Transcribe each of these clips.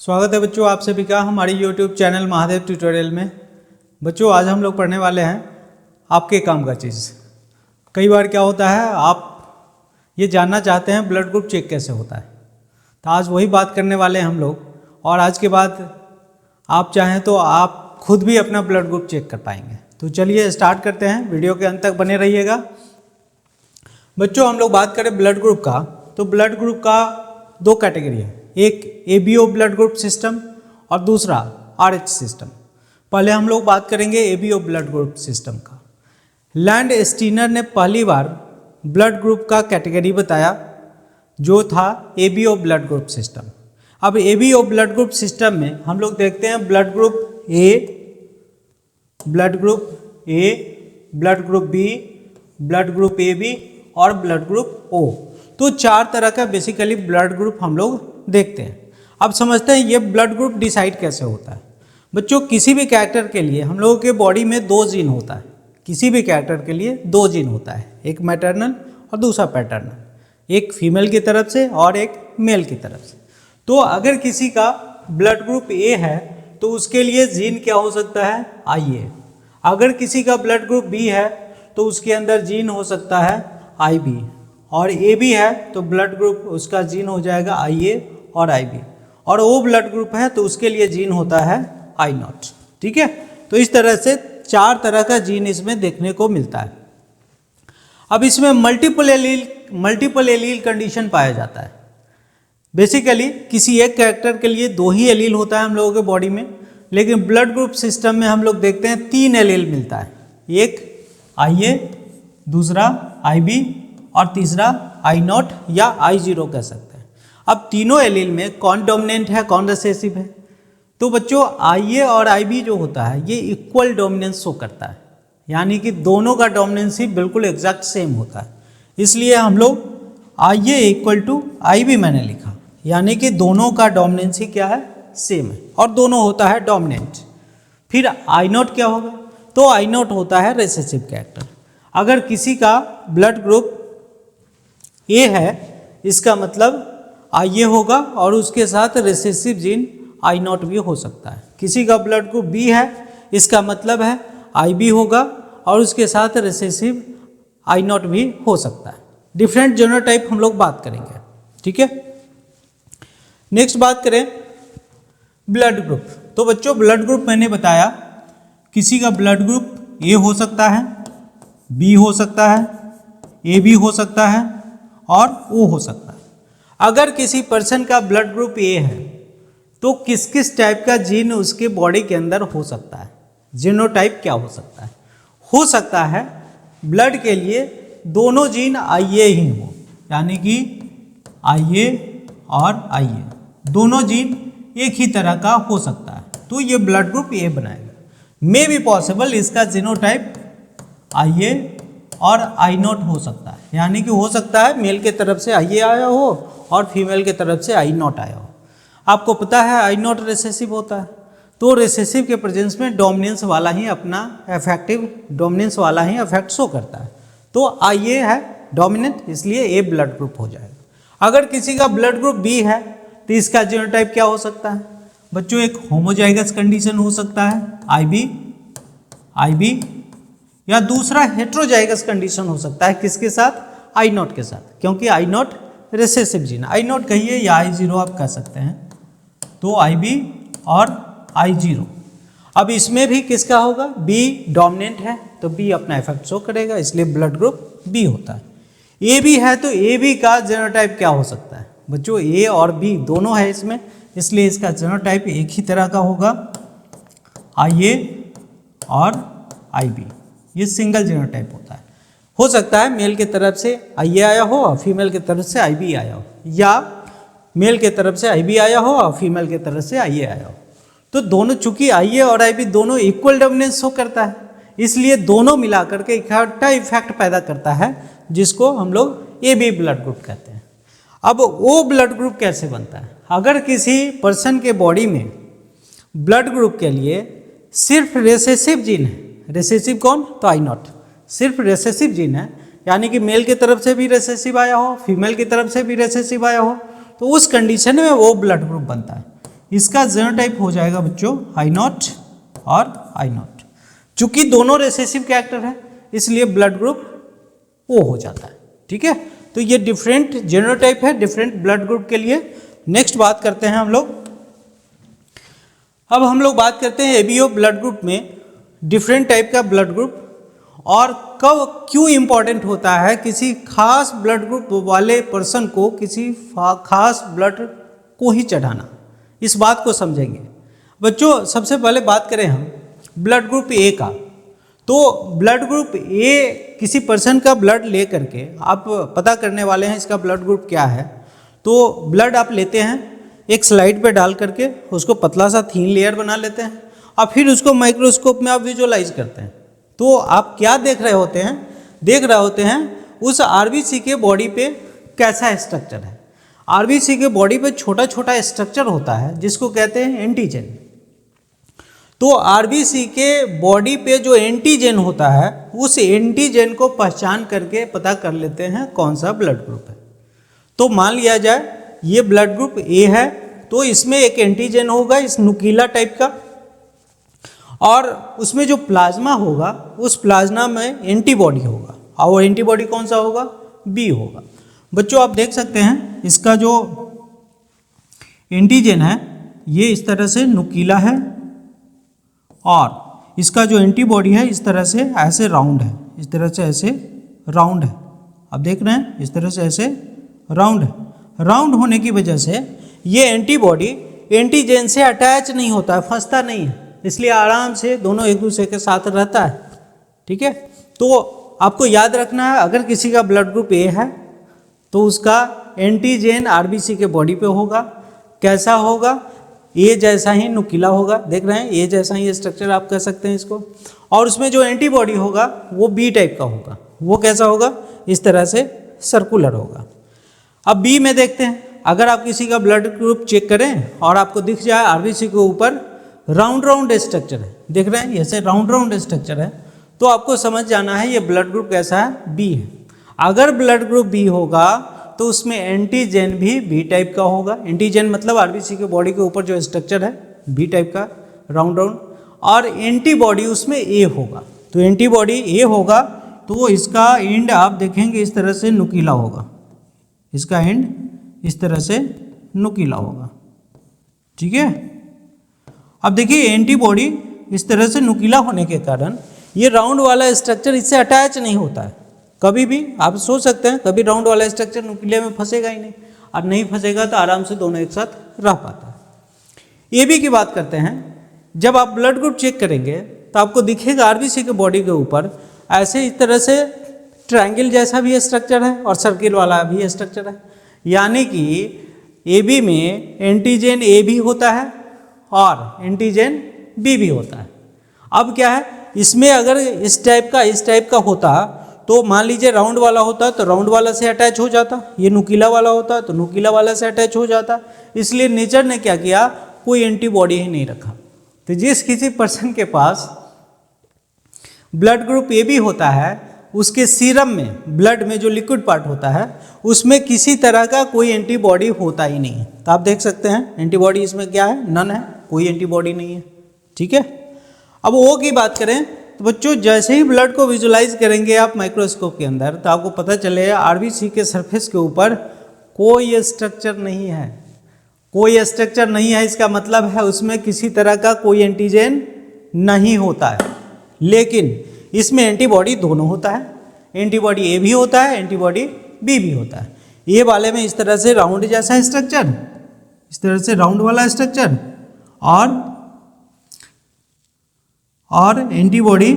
स्वागत है बच्चों आप सभी का हमारे YouTube चैनल महादेव ट्यूटोरियल में। बच्चों आज हम लोग पढ़ने वाले हैं आपके काम का चीज़। कई बार क्या होता है आप ये जानना चाहते हैं ब्लड ग्रुप चेक कैसे होता है, तो आज वही बात करने वाले हैं हम लोग। और आज के बाद आप चाहें तो आप खुद भी अपना ब्लड ग्रुप चेक कर पाएंगे। तो चलिए स्टार्ट करते हैं, वीडियो के अंत तक बने रहिएगा। बच्चों हम लोग बात करें ब्लड ग्रुप का, तो ब्लड ग्रुप का दो कैटेगरी है, एक ABO ब्लड ग्रुप सिस्टम और दूसरा RH सिस्टम। पहले हम लोग बात करेंगे ABO ब्लड ग्रुप सिस्टम का। लैंड स्टीनर ने पहली बार ब्लड ग्रुप का कैटेगरी बताया जो था ABO ब्लड ग्रुप सिस्टम। अब ABO ब्लड ग्रुप सिस्टम में हम लोग देखते हैं blood group A, blood group A, blood group B, blood group AB और ब्लड ग्रुप O। तो चार तरह का बेसिकली ब्लड ग्रुप हम लोग देखते हैं। अब समझते हैं ये ब्लड ग्रुप डिसाइड कैसे होता है। बच्चों किसी भी कैरेक्टर के लिए हम लोगों के बॉडी में दो जीन होता है, किसी भी कैरेक्टर के लिए दो जीन होता है, एक मैटरनल और दूसरा पैटर्नल, एक फीमेल की तरफ से और एक मेल की तरफ से। तो अगर किसी का ब्लड ग्रुप A है तो उसके लिए जीन क्या हो सकता है, IA। अगर किसी का ब्लड ग्रुप B है तो उसके अंदर जीन हो सकता है IB, और AB है तो ब्लड ग्रुप उसका जीन हो जाएगा IA और IB, और O ब्लड ग्रुप है तो उसके लिए जीन होता है I0। ठीक है, तो इस तरह से चार तरह का जीन इसमें देखने को मिलता है। अब इसमें मल्टीपल एलील कंडीशन पाया जाता है। बेसिकली किसी एक कैरेक्टर के लिए दो ही एलील होता है हम लोगों के बॉडी में, लेकिन ब्लड ग्रुप सिस्टम में हम लोग देखते हैं तीन एलील मिलता है, एक IA, दूसरा IB और तीसरा I0 या I0 कह सकते हैं। अब तीनों एलील में कौन डोमिनेंट है कौन रिसेसिव है, तो बच्चों IA और IB जो होता है ये इक्वल डोमिनेंस शो करता है, यानी कि दोनों का डोमिनेंस ही बिल्कुल एग्जैक्ट सेम होता है। इसलिए हम लोग IA इक्वल टू IB मैंने लिखा, यानी कि दोनों का डोमिनेंस ही क्या है, सेम है, और दोनों होता है डोमिनेंट। फिर I0 क्या होगा, तो I0 होता है रिसेसिव कैरेक्टर। अगर किसी का ब्लड ग्रुप A है इसका मतलब IA होगा और उसके साथ रिसेसिव जीन I0 भी हो सकता है। किसी का ब्लड ग्रुप B है इसका मतलब है IB होगा और उसके साथ रिसेसिव I0 भी हो सकता है। डिफरेंट जीनोटाइप हम लोग बात करेंगे। ठीक है, नेक्स्ट बात करें ब्लड ग्रुप। तो बच्चों ब्लड ग्रुप मैंने बताया किसी का ब्लड ग्रुप A हो सकता है, B हो सकता है, AB हो सकता है और O हो सकता है। अगर किसी पर्सन का ब्लड ग्रुप A है तो किस किस टाइप का जीन उसके बॉडी के अंदर हो सकता है, जीनोटाइप क्या हो सकता है। हो सकता है ब्लड के लिए दोनों जीन IA ही हो, यानी कि IA और IA दोनों जीन एक ही तरह का हो सकता है, तो ये ब्लड ग्रुप A बनाएगा। मे बी पॉसिबल इसका जीनोटाइप IA और I0 हो सकता है, यानी कि हो सकता है मेल के तरफ से IA आया हो और फीमेल के तरफ से I0 आया हो। आपको पता है I0 रिसेसिव होता है, तो रिसेसिव के प्रेजेंस में डोमिनेंस वाला ही अपना इफेक्टिव डोमिनेंस वाला ही इफेक्ट शो करता है, तो IA है डोमिनेंट, इसलिए A ब्लड ग्रुप हो जाएगा। अगर किसी का ब्लड ग्रुप B है तो इसका जीनोटाइप क्या हो सकता है बच्चों, एक होमोजाइगस कंडीशन हो सकता है IB, या दूसरा हेट्रोजाइगस कंडीशन हो सकता है किसके साथ, I0 के साथ, क्योंकि I0 रिसेसिव जीन, I0 कहिए या I0 आप कह सकते हैं, तो IB और I0। अब इसमें भी किसका होगा, B डोमिनेंट है तो B अपना इफेक्ट शो करेगा, इसलिए ब्लड ग्रुप B होता है। AB है तो AB का जीनोटाइप क्या हो सकता है बच्चों, A और B दोनों है इसमें, इसलिए इसका जीनोटाइप एक ही तरह का होगा, IA और IB। ये सिंगल जीनोटाइप होता है। हो सकता है मेल की तरफ से IA आया हो और फीमेल की तरफ से IB आया हो, या मेल की तरफ से IB आया हो और फीमेल की तरफ से IA आया हो। तो दोनों चूंकि IA और IB दोनों इक्वल डोमिनेंस शो करता है, इसलिए दोनों मिलाकर के इकट्ठा इफेक्ट पैदा करता है, जिसको हम लोग AB ब्लड ग्रुप कहते हैं। अब O ब्लड ग्रुप कैसे बनता है, अगर किसी पर्सन के बॉडी में ब्लड ग्रुप के लिए सिर्फ रिसेसिव जीन है, रिसेसिव कौन, तो I0 सिर्फ रिसेसिव जीन है, यानी कि मेल की तरफ से भी रिसेसिव आया हो फीमेल की तरफ से भी रिसेसिव आया हो, तो उस कंडीशन में वो ब्लड ग्रुप बनता है। इसका जीनोटाइप हो जाएगा बच्चों आई नॉट और आई नॉट। चूंकि दोनों रिसेसिव कैरेक्टर है इसलिए ब्लड ग्रुप ओ हो जाता है। ठीक है, तो ये डिफरेंट जीनोटाइप है डिफरेंट ब्लड ग्रुप के लिए। नेक्स्ट बात करते हैं हम लोग, अब हम लोग बात करते हैं एबीओ ब्लड ग्रुप में डिफरेंट टाइप का ब्लड ग्रुप और कब क्यों इंपॉर्टेंट होता है किसी खास ब्लड ग्रुप वाले पर्सन को किसी खास ब्लड को ही चढ़ाना, इस बात को समझेंगे। बच्चों सबसे पहले बात करें हम ब्लड ग्रुप ए का, तो ब्लड ग्रुप ए किसी पर्सन का ब्लड ले करके आप पता करने वाले हैं इसका ब्लड ग्रुप क्या है। तो ब्लड आप लेते हैं एक स्लाइड पे डाल करके उसको पतला सा थीन लेयर बना लेते हैं और फिर उसको माइक्रोस्कोप में आप विजुअलाइज करते हैं। तो आप क्या देख रहे होते हैं, देख रहे होते हैं उस आरबीसी के बॉडी पे कैसा स्ट्रक्चर है। आरबीसी के बॉडी पे छोटा छोटा स्ट्रक्चर होता है जिसको कहते हैं एंटीजन। तो आरबीसी के बॉडी पे जो एंटीजन होता है उस एंटीजन को पहचान करके पता कर लेते हैं कौन सा ब्लड ग्रुप है। तो मान लिया जाए ये ब्लड ग्रुप ए है तो इसमें एक एंटीजन होगा इस नुकीला टाइप का और उसमें जो प्लाज्मा होगा उस प्लाज्मा में एंटीबॉडी होगा और वो एंटीबॉडी कौन सा होगा, बी होगा। बच्चों आप देख सकते हैं इसका जो एंटीजन है ये इस तरह से नुकीला है और इसका जो एंटीबॉडी है इस तरह से ऐसे राउंड है, इस तरह से ऐसे राउंड है। आप देख रहे हैं इस तरह से ऐसे राउंड है। राउंड होने की वजह से ये एंटीबॉडी एंटीजन से अटैच नहीं होता है, फंसता नहीं है, इसलिए आराम से दोनों एक दूसरे के साथ रहता है। ठीक है, तो आपको याद रखना है अगर किसी का ब्लड ग्रुप ए है तो उसका एंटीजन आरबीसी के बॉडी पे होगा, कैसा होगा, ए जैसा ही नुकीला होगा। देख रहे हैं ए जैसा ही स्ट्रक्चर आप कह सकते हैं इसको। और उसमें जो एंटीबॉडी होगा वो बी टाइप का होगा। वो कैसा होगा, इस तरह से सर्कुलर होगा। अब बी में देखते हैं, अगर आप किसी का ब्लड ग्रुप चेक करें और आपको दिख जाए आरबीसी के ऊपर राउंड राउंड स्ट्रक्चर है, देख रहे हैं ऐसे राउंड राउंड स्ट्रक्चर है, तो आपको समझ जाना है ये ब्लड ग्रुप कैसा है, बी है। अगर ब्लड ग्रुप बी होगा तो उसमें एंटीजन भी बी टाइप का होगा। एंटीजन मतलब आरबीसी के बॉडी के ऊपर जो स्ट्रक्चर है बी टाइप का राउंड राउंड, और एंटीबॉडी उसमें ए होगा। तो एंटीबॉडी ए होगा तो इसका एंड आप देखेंगे इस तरह से नुकीला होगा, इसका एंड इस तरह से नुकीला होगा। ठीक है, अब देखिए एंटीबॉडी इस तरह से नुकीला होने के कारण ये राउंड वाला स्ट्रक्चर इससे अटैच नहीं होता है। कभी भी आप सोच सकते हैं कभी राउंड वाला स्ट्रक्चर नुकीले में फंसेगा ही नहीं, और नहीं फंसेगा तो आराम से दोनों एक साथ रह पाता है। ए बी की बात करते हैं, जब आप ब्लड ग्रुप चेक करेंगे तो आपको दिखेगा आरबीसी के बॉडी के ऊपर ऐसे इस तरह से ट्रायंगल जैसा भी स्ट्रक्चर है और सर्किल वाला भी स्ट्रक्चर है। यानी कि ए बी में एंटीजन ए भी होता है और एंटीजन बी भी होता है। अब क्या है, इसमें अगर इस टाइप का होता तो मान लीजिए राउंड वाला होता तो राउंड वाला से अटैच हो जाता, ये नुकीला वाला होता तो नुकीला वाला से अटैच हो जाता। इसलिए नेचर ने क्या किया, कोई एंटीबॉडी ही नहीं रखा। तो जिस किसी पर्सन के पास ब्लड ग्रुप ए बी होता है उसके सीरम में, ब्लड में जो लिक्विड पार्ट होता है उसमें किसी तरह का कोई एंटीबॉडी होता ही नहीं है। तो आप देख सकते हैं एंटीबॉडी इसमें क्या है, नन है, कोई एंटीबॉडी नहीं है। ठीक है, अब ओ की बात करें तो बच्चों जैसे ही ब्लड को विजुलाइज करेंगे आप माइक्रोस्कोप के अंदर तो आपको पता चलेगा आरबीसी के सरफेस के ऊपर कोई स्ट्रक्चर नहीं है। कोई स्ट्रक्चर नहीं है इसका मतलब है उसमें किसी तरह का कोई एंटीजन नहीं होता है। लेकिन इसमें एंटीबॉडी दोनों होता है, एंटीबॉडी ए भी होता है, एंटीबॉडी बी भी होता है। ए वाले में इस तरह से राउंड जैसा स्ट्रक्चर, इस तरह से राउंड वाला स्ट्रक्चर, और एंटीबॉडी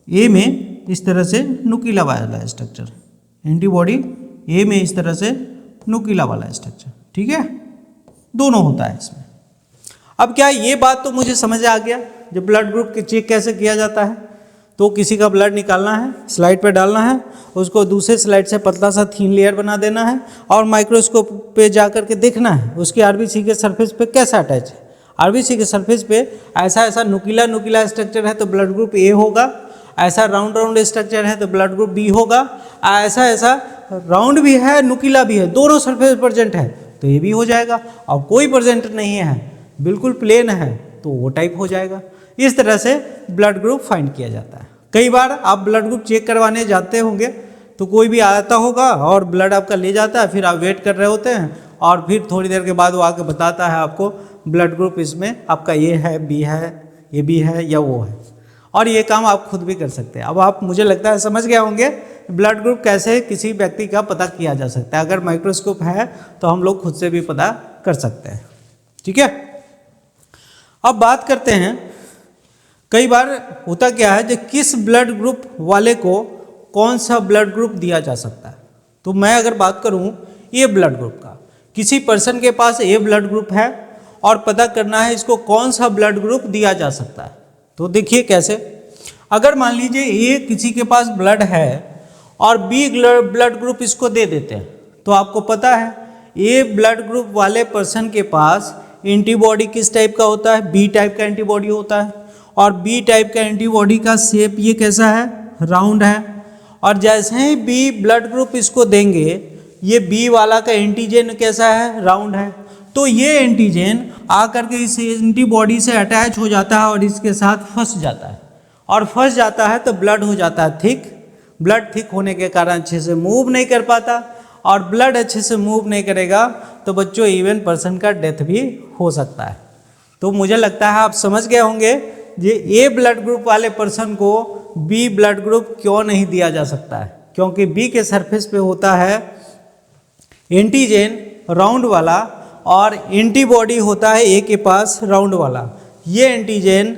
ए में इस तरह से नुकीला वाला स्ट्रक्चर, एंटीबॉडी ए में इस तरह से नुकीला वाला स्ट्रक्चर। ठीक है, दोनों होता है इसमें। अब क्या ये बात तो मुझे समझ आ गया जब ब्लड ग्रुप के चेक कैसे किया जाता है। तो किसी का ब्लड निकालना है, स्लाइड पे डालना है, उसको दूसरे स्लाइड से पतला सा थीन लेयर बना देना है और माइक्रोस्कोप पे जा कर के देखना है उसके आरबीसी के सरफेस पे कैसा अटैच है। आरबीसी के सरफेस पे ऐसा नुकीला स्ट्रक्चर है तो ब्लड ग्रुप ए होगा, ऐसा राउंड स्ट्रक्चर है तो ब्लड ग्रुप बी होगा, ऐसा राउंड भी है नुकीला भी है, दोनों सरफेस प्रेजेंट है तो ए बी हो जाएगा, और कोई प्रेजेंट नहीं है, बिल्कुल प्लेन है, तो ओ टाइप हो जाएगा। इस तरह से ब्लड ग्रुप फाइंड किया जाता है। कई बार आप ब्लड ग्रुप चेक करवाने जाते होंगे तो कोई भी आता होगा और ब्लड आपका ले जाता है, फिर आप वेट कर रहे होते हैं और फिर थोड़ी देर के बाद वो आके बताता है आपको ब्लड ग्रुप इसमें आपका ए है, बी है, ए बी है या वो है। और ये काम आप खुद भी कर सकते हैं। अब आप, मुझे लगता है, समझ गए होंगे ब्लड ग्रुप कैसे किसी व्यक्ति का पता किया जा सकता है। अगर माइक्रोस्कोप है तो हम लोग खुद से भी पता कर सकते हैं। ठीक है, अब बात करते हैं, कई बार होता क्या है, जो किस ब्लड ग्रुप वाले को कौन सा ब्लड ग्रुप दिया जा सकता है। तो मैं अगर बात करूं ए ब्लड ग्रुप का, किसी पर्सन के पास ए ब्लड ग्रुप है और पता करना है इसको कौन सा ब्लड ग्रुप दिया जा सकता है। तो देखिए कैसे, अगर मान लीजिए ए किसी के पास ब्लड है और बी ब्लड ग्रुप इसको दे देते हैं, तो आपको पता है ए ब्लड ग्रुप वाले पर्सन के पास एंटीबॉडी किस टाइप का होता है, बी टाइप का एंटीबॉडी होता है। और बी टाइप का एंटीबॉडी का शेप ये कैसा है, राउंड है। और जैसे ही बी ब्लड ग्रुप इसको देंगे, ये बी वाला का एंटीजन कैसा है, राउंड है। तो ये एंटीजन आकर के इस एंटीबॉडी से अटैच हो जाता है और इसके साथ फंस जाता है, और फंस जाता है तो ब्लड हो जाता है थिक। ब्लड थिक होने के कारण अच्छे से मूव नहीं कर पाता, और ब्लड अच्छे से मूव नहीं करेगा तो बच्चों इवन पर्सन का डेथ भी हो सकता है। तो मुझे लगता है आप समझ गए होंगे ये ए ब्लड ग्रुप वाले पर्सन को बी ब्लड ग्रुप क्यों नहीं दिया जा सकता है, क्योंकि बी के सरफेस पे होता है एंटीजन राउंड वाला और एंटीबॉडी होता है ए के पास राउंड वाला। ये एंटीजन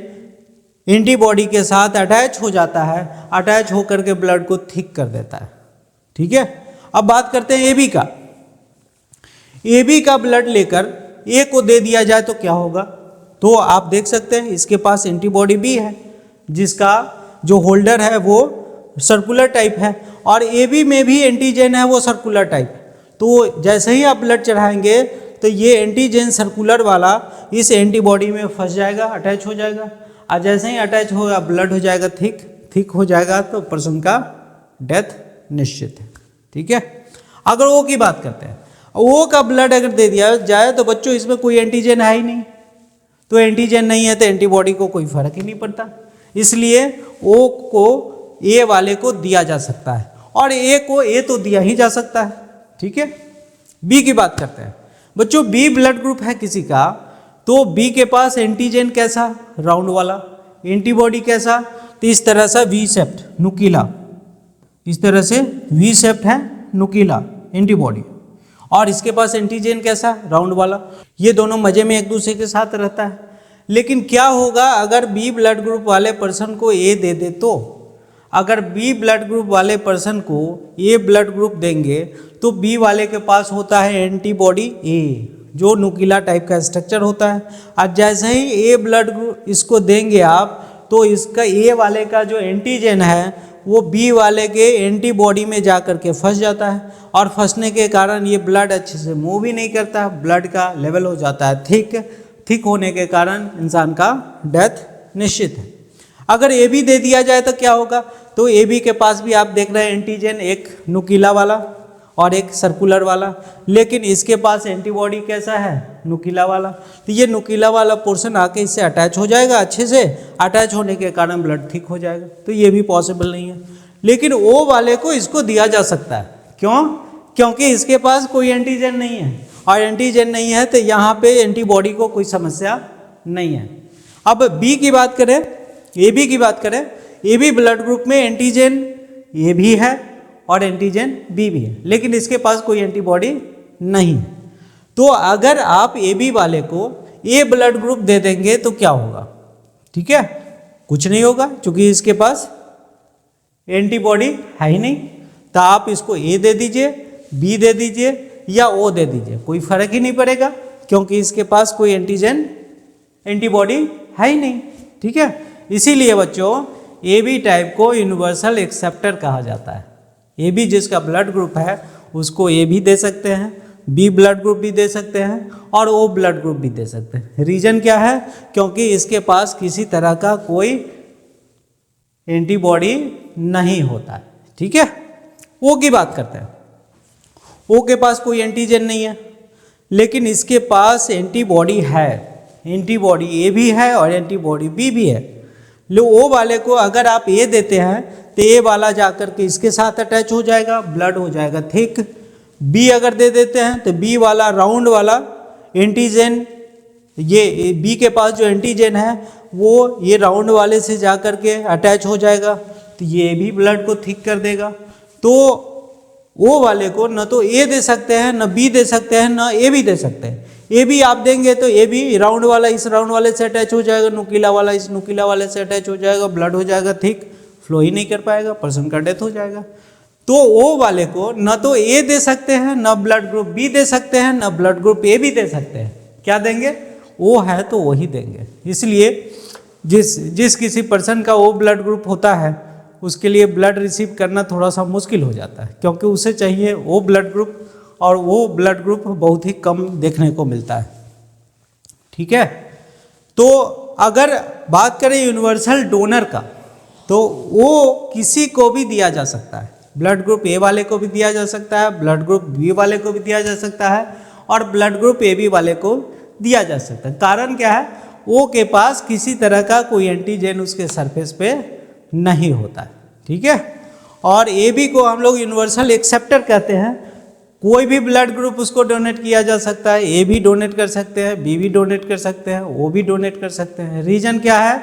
एंटीबॉडी के साथ अटैच हो जाता है, अटैच होकर के ब्लड को थिक कर देता है। ठीक है, अब बात करते हैं एबी का। एबी का ब्लड लेकर ए को दे दिया जाए तो क्या होगा। तो आप देख सकते हैं इसके पास एंटीबॉडी बी है, जिसका जो होल्डर है वो सर्कुलर टाइप है, और एबी में भी एंटीजन है वो सर्कुलर टाइप। तो जैसे ही आप ब्लड चढ़ाएंगे तो ये एंटीजन सर्कुलर वाला इस एंटीबॉडी में फंस जाएगा, अटैच हो जाएगा, और जैसे ही अटैच होगा ब्लड हो जाएगा थिक हो जाएगा, तो पर्सन का डेथ निश्चित है। ठीक है, अगर ओ की बात करते हैं, ओ का ब्लड अगर दे दिया जाए तो बच्चों इसमें कोई एंटीजन है ही नहीं, तो एंटीजन नहीं है तो एंटीबॉडी को कोई फर्क ही नहीं पड़ता, इसलिए ओ को ए वाले को दिया जा सकता है, और ए को ए तो दिया ही जा सकता है। ठीक है, बी की बात करते हैं बच्चों। बी ब्लड ग्रुप है किसी का, तो बी के पास एंटीजन कैसा, राउंड वाला, एंटीबॉडी कैसा, तो इस तरह से वी शेप्ड नुकीला, इस तरह से वी शेप्ड है नुकीला एंटीबॉडी, और इसके पास एंटीजन कैसा, राउंड वाला। ये दोनों मजे में एक दूसरे के साथ रहता है। लेकिन क्या होगा अगर बी ब्लड ग्रुप वाले पर्सन को ए दे दे, तो अगर बी ब्लड ग्रुप वाले पर्सन को ए ब्लड ग्रुप देंगे तो बी वाले के पास होता है एंटीबॉडी ए, जो नुकीला टाइप का स्ट्रक्चर होता है। और जैसे ही ए ब्लड ग्रुप इसको देंगे आप, तो इसका ए वाले का जो एंटीजन है वो बी वाले के एंटीबॉडी में जा कर के फंस जाता है, और फंसने के कारण ये ब्लड अच्छे से मूव ही नहीं करता, ब्लड का लेवल हो जाता है थिक होने के कारण इंसान का डेथ निश्चित है। अगर ए बी दे दिया जाए तो क्या होगा, तो ए बी के पास भी आप देख रहे हैं एंटीजन, एक नुकीला वाला और एक सर्कुलर वाला, लेकिन इसके पास एंटीबॉडी कैसा है, नुकीला वाला। तो ये नुकीला वाला पोर्शन आके इससे अटैच हो जाएगा, अच्छे से अटैच होने के कारण ब्लड थिक हो जाएगा, तो ये भी पॉसिबल नहीं है। लेकिन ओ वाले को इसको दिया जा सकता है, क्यों, क्योंकि इसके पास कोई एंटीजन नहीं है, और एंटीजन नहीं है तो यहाँ पे एंटीबॉडी को कोई समस्या नहीं है। अब बी की बात करें, ए बी की बात करें, ए बी ब्लड ग्रुप में एंटीजन ए भी है और एंटीजन बी भी है, लेकिन इसके पास कोई एंटीबॉडी नहीं। तो अगर आप ए बी वाले को ए ब्लड ग्रुप दे देंगे तो क्या होगा, ठीक है, कुछ नहीं होगा, क्योंकि इसके पास एंटीबॉडी है ही नहीं। तो आप इसको ए दे दीजिए, बी दे दीजिए या ओ दे दीजिए, कोई फर्क ही नहीं पड़ेगा, क्योंकि इसके पास कोई एंटीबॉडी है ही नहीं। ठीक है, इसीलिए बच्चों ए बी टाइप को यूनिवर्सल एक्सेप्टर कहा जाता है। ए बी जिसका ब्लड ग्रुप है उसको ए भी दे सकते हैं, बी ब्लड ग्रुप भी दे सकते हैं, और ओ ब्लड ग्रुप भी दे सकते हैं। रीजन क्या है, क्योंकि इसके पास किसी तरह का कोई एंटीबॉडी नहीं होता है। ठीक है, ओ की बात करते हैं। ओ के पास कोई एंटीजन नहीं है, लेकिन इसके पास एंटीबॉडी है, एंटीबॉडी ए भी है और एंटीबॉडी बी भी है। लो ओ वाले को अगर आप ए देते हैं तो ए वाला जाकर के इसके साथ अटैच हो जाएगा, ब्लड हो जाएगा थिक। बी अगर दे देते हैं तो बी वाला राउंड वाला एंटीजन, ये बी के पास जो एंटीजन है वो ये राउंड वाले से जाकर के अटैच हो जाएगा, तो ये भी ब्लड को थिक कर देगा। तो ओ वाले को न तो ए दे सकते हैं, न बी दे सकते हैं, न ए भी दे सकते हैं। ए भी आप देंगे तो ए भी राउंड वाला इस राउंड वाले से अटैच हो जाएगा, नुकीला वाला इस नुकीला वाले से अटैच हो जाएगा, ब्लड हो जाएगा थिक, फ्लो ही नहीं कर पाएगा, पर्सन का डेथ हो जाएगा। तो ओ वाले को न तो ए दे सकते हैं, न ब्लड ग्रुप बी दे सकते हैं, न ब्लड ग्रुप ए भी दे सकते हैं। क्या देंगे? ओ है तो वही देंगे। इसलिए जिस किसी पर्सन का ओ ब्लड ग्रुप होता है उसके लिए ब्लड रिसीव करना थोड़ा सा मुश्किल हो जाता है, क्योंकि उसे चाहिए ओ ब्लड ग्रुप, और वो ब्लड ग्रुप बहुत ही कम देखने को मिलता है। ठीक है, तो अगर बात करें यूनिवर्सल डोनर का, तो वो किसी को भी दिया जा सकता है। ब्लड ग्रुप ए वाले को भी दिया जा सकता है, ब्लड ग्रुप बी वाले को भी दिया जा सकता है, और ब्लड ग्रुप ए बी वाले को दिया जा सकता है। कारण क्या है? ओ के पास किसी तरह का कोई एंटीजन उसके सरफेस पे नहीं होता है। ठीक है, और ए बी को हम लोग यूनिवर्सल एक्सेप्टर कहते हैं। कोई भी ब्लड ग्रुप उसको डोनेट किया जा सकता है, ए भी डोनेट कर सकते हैं, बी भी डोनेट कर सकते हैं, ओ भी डोनेट कर सकते हैं। रीजन क्या है?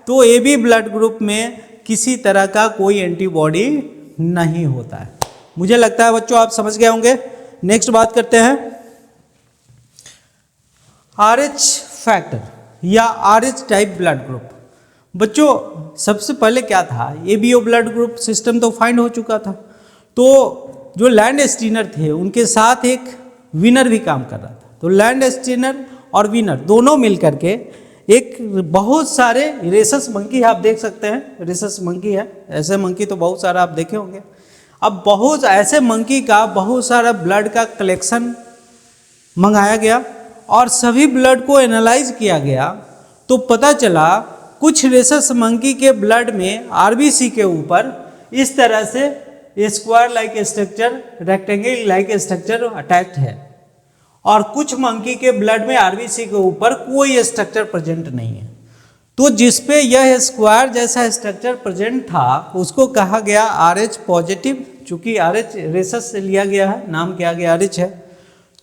तो ए बी ब्लड ग्रुप में किसी तरह का कोई एंटीबॉडी नहीं होता है। मुझे लगता है बच्चों आप समझ गए होंगे। नेक्स्ट बात करते हैं RH फैक्टर या RH टाइप ब्लड ग्रुप। बच्चों सबसे पहले क्या था, ABO ब्लड ग्रुप सिस्टम तो फाइंड हो चुका था, तो जो लैंड स्टीनर थे उनके साथ एक विनर भी काम कर रहा था। तो लैंड स्टीनर और विनर दोनों मिलकर के एक बहुत सारे रेसस मंकी, आप देख सकते हैं रेसस मंकी है, ऐसे मंकी तो बहुत सारा आप देखे होंगे। अब बहुत ऐसे मंकी का बहुत सारा ब्लड का कलेक्शन मंगाया गया और सभी ब्लड को एनालाइज किया गया, तो पता चला कुछ रेसस मंकी के ब्लड में आरबीसी के ऊपर इस तरह से square like structure, rectangle like structure attached है, और कुछ मंकी के ब्लड में आरबीसी के ऊपर कोई स्ट्रक्चर प्रेजेंट नहीं है। तो जिसपे यह स्क्वायर जैसा स्ट्रक्चर प्रेजेंट था उसको कहा गया RH पॉजिटिव। चूंकि RH रेसस से लिया गया है, नाम किया गया RH है।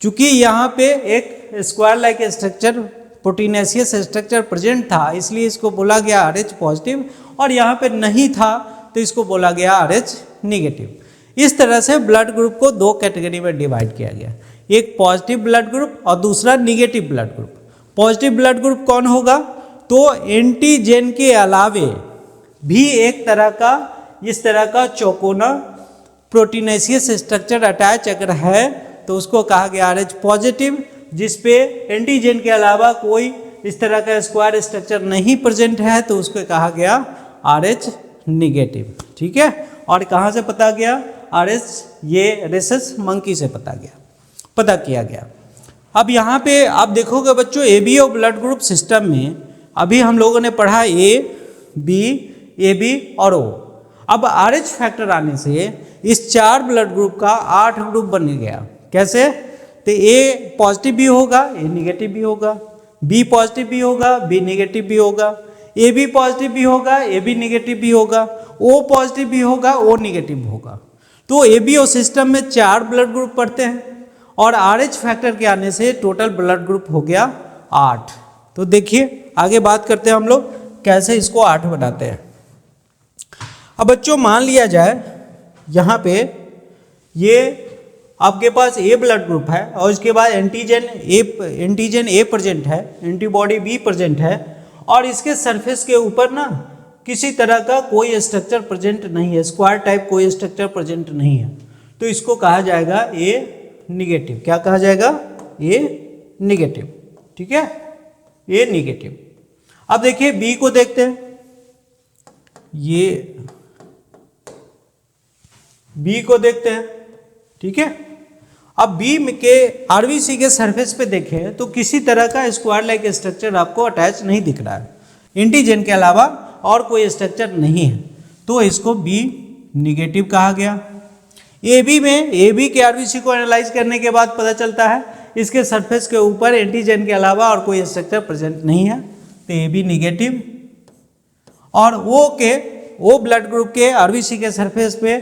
चूंकि यहाँ पे एक square like structure, proteinaceous structure present था, इसलिए इसको बोला गया RH पॉजिटिव, और यहाँ पे नहीं था तो इसको बोला गया RH निगेटिव। इस तरह से ब्लड ग्रुप को दो कैटेगरी में डिवाइड किया गया, एक पॉजिटिव ब्लड ग्रुप और दूसरा negative blood group. Positive blood group कौन होगा? तो एंटीजन के अलावे भी एक तरह का इस तरह का चौकोना प्रोटीनेशियस स्ट्रक्चर अटैच अगर है तो उसको कहा गया RH पॉजिटिव। जिसपे एंटीजन के अलावा कोई इस तरह का स्क्वायर स्ट्रक्चर नहीं प्रेजेंट है तो उसको कहा गया RH निगेटिव। ठीक है, और कहाँ से पता गया? RH ये रेसस मंकी से पता किया गया। अब यहाँ पे आप देखोगे बच्चों, ABO ब्लड ग्रुप सिस्टम में अभी हम लोगों ने पढ़ा A, B, AB और O। अब RH फैक्टर आने से इस 4 ब्लड ग्रुप का 8 ग्रुप बन गया। कैसे? तो A पॉजिटिव भी होगा, A निगेटिव भी होगा, B पॉजिटिव भी होगा, B निगेटिव भी होगा, AB पॉजिटिव भी होगा, AB निगेटिव भी होगा, O पॉजिटिव भी होगा, O निगेटिव होगा। तो ABO सिस्टम में 4 ब्लड ग्रुप पढ़ते हैं, और RH फैक्टर के आने से टोटल ब्लड ग्रुप हो गया 8। तो देखिए आगे बात करते हैं हम लोग कैसे इसको 8 बनाते हैं। अब बच्चों मान लिया जाए यहाँ पे ये आपके पास A ब्लड ग्रुप है और इसके बाद एंटीजन A प्रेजेंट है, एंटीबॉडी B प्रेजेंट है, और इसके सरफेस के ऊपर ना किसी तरह का कोई स्ट्रक्चर प्रेजेंट नहीं है, स्क्वायर टाइप कोई स्ट्रक्चर प्रेजेंट नहीं है, तो इसको कहा जाएगा A निगेटिव। क्या कहा जाएगा? A negative. ठीक है, A निगेटिव। अब देखिए B को देखते हैं, ये B को देखते हैं। ठीक है, अब B के आरबीसी के सरफेस पे देखें तो किसी तरह का स्क्वायर लाइक स्ट्रक्चर आपको अटैच नहीं दिख रहा है, एंटीजन के अलावा और कोई स्ट्रक्चर नहीं है, तो इसको B निगेटिव कहा गया। AB में AB के आरबीसी को एनालाइज करने के बाद पता चलता है इसके सरफेस के ऊपर एंटीजन के अलावा और कोई स्ट्रक्चर प्रेजेंट नहीं है, तो ए बी निगेटिव। और ओ ब्लड ग्रुप के आरबीसी के सरफेस पे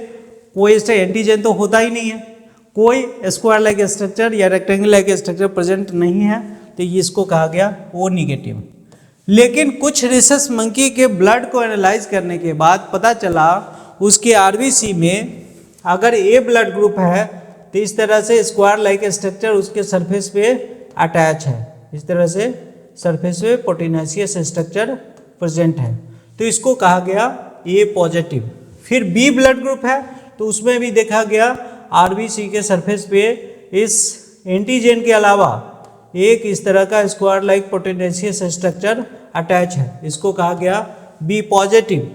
कोई एंटीजन तो होता ही नहीं है, कोई स्क्वायर लाइक स्ट्रक्चर या रेक्टेंगल लाइक स्ट्रक्चर प्रेजेंट नहीं है, तो इसको कहा गया ओ निगेटिव। लेकिन कुछ रिसस मंकी के ब्लड को एनालाइज करने के बाद पता चला उसके आरबीसी में अगर ए ब्लड ग्रुप है तो इस तरह से स्क्वायर लाइक स्ट्रक्चर उसके सरफेस पे अटैच है, इस तरह से सरफेस पे प्रोटीनेशियस स्ट्रक्चर प्रेजेंट है, तो इसको कहा गया ए पॉजिटिव। फिर बी ब्लड ग्रुप है तो उसमें भी देखा गया आरबीसी के सरफेस पे इस एंटीजन के अलावा एक इस तरह का square like proteinaceous structure attach है, इसको कहा गया बी पॉजिटिव।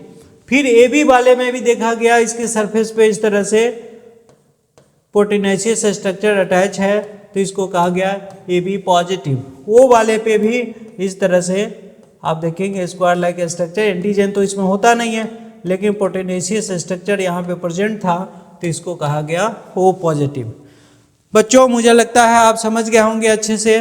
फिर ए बी वाले में भी देखा गया इसके सरफेस पे इस तरह से प्रोटीनेशियस स्ट्रक्चर अटैच है, तो इसको कहा गया ए बी पॉजिटिव। ओ वाले पे भी इस तरह से आप देखेंगे स्क्वायर लाइक स्ट्रक्चर, एंटीजन तो इसमें होता नहीं है लेकिन प्रोटीनेशियस स्ट्रक्चर यहाँ पे प्रेजेंट था, तो इसको कहा गया ओ पॉजिटिव। बच्चों मुझे लगता है आप समझ गए होंगे अच्छे से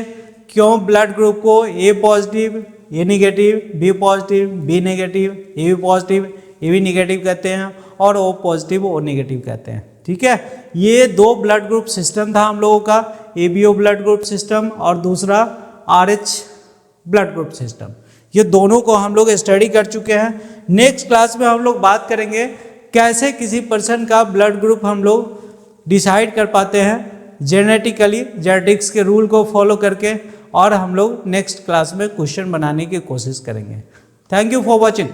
क्यों ब्लड ग्रुप को A positive, A negative, B positive, B negative, A B positive, A B negative कहते हैं और ओ पॉजिटिव, ओ नेगेटिव कहते हैं। ठीक है, ये दो ब्लड ग्रुप सिस्टम था हम लोगों का, एबीओ ब्लड ग्रुप सिस्टम और दूसरा आरएच ब्लड ग्रुप सिस्टम। ये दोनों को हम लोग स्टडी कर चुके हैं। नेक्स्ट क्लास में हम लोग बात करेंगे कैसे किसी पर्सन का ब्लड ग्रुप हम लोग डिसाइड कर पाते हैं जेनेटिकली, जेनेटिक्स के रूल को फॉलो करके, और हम लोग नेक्स्ट क्लास में क्वेश्चन बनाने की कोशिश करेंगे। Thank you for watching.